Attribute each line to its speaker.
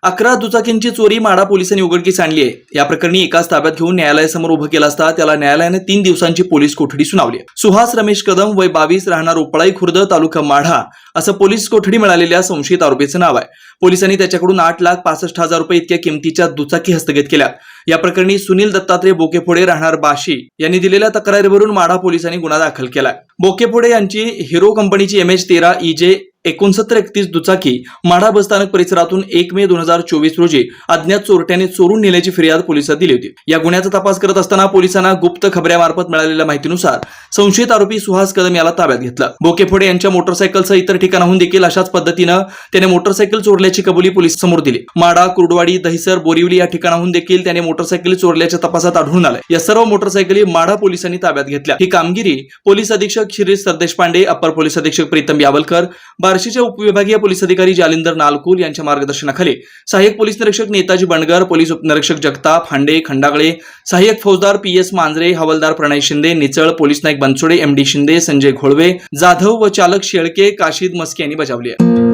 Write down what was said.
Speaker 1: 11 दुचाकींची चोरी माढा पोलिसांनी उघडकीस आणली आहे। या प्रकरणी एकाच ताब्यात घेऊन न्यायालयासमोर उभं केलं असता त्याला न्यायालयाने 3 दिवसांची पोलीस कोठडी सुनावली आहे। सुहास रमेश कदम वय 22 राहणार उपळाई खुर्द तालुका माढा असं पोलीस कोठडी मिळालेल्या संशयित आरोपीचं नाव आहे। पोलिसांनी त्याच्याकडून 8,65,000 रुपये इतक्या किमतीच्या दुचाकी हस्तगत केल्या। या प्रकरणी सुनील दत्तात्रय बोकेफोडे राहणार बाशी यांनी दिलेल्या तक्रारीवरून माढा पोलिसांनी गुन्हा दाखल केलाय। बोकेफोडे यांची हिरो कंपनीची MH13 EJ 6931 दुचाकी माढा बसस्थानक परिसरातून 1 मे 2024 रोजी अज्ञात चोरट्याने चोरून नेल्याची फिर्याद पोलिसात दिली होती। या गुन्ह्याचा तपास करत असताना पोलिसांना गुप्त खबऱ्यामार्फत मिळालेल्या माहितीनुसार संशयित आरोपी सुहास कदम याला ताब्यात घेतलं। बोकेफोडे यांच्या मोटरसायकलसह इतर ठिकाणाहून देखील अशाच पद्धतीनं त्याने मोटरसायकल चोरल्याची कबुली पोलीस समोर दिली। माढा, कुर्डवाडी, दहिसर, बोरिवली या ठिकाणाहून देखील त्याने मोटरसायकल चोरल्याच्या तपासात आढळून आलं। या सर्व मोटरसायकली माढा पोलिसांनी ताब्यात घेतल्या। ही कामगिरी पोलीस अधीक्षक शिरीष सरदेशपांडे, अप्पर पोलीस अधीक्षक प्रीतम यावलकर, बार्शीचे उपविभागीय पोलीस अधिकारी जालिंदर नालकुल यांच्या मार्गदर्शनाखाली सहाय्यक पोलीस निरीक्षक नेताजी बंडगर, पोलीस उपनिरीक्षक जगताप हांडे खंडागळे, सहाय्यक फौजदार PS मांजरे, हवालदार प्रणय शिंदे, निचळ, पोलीस नाईक बनसोडे, MD शिंदे, संजय घोळवे, जाधव व चालक शेळके, काशीद मस्के यांनी बजावली आहे।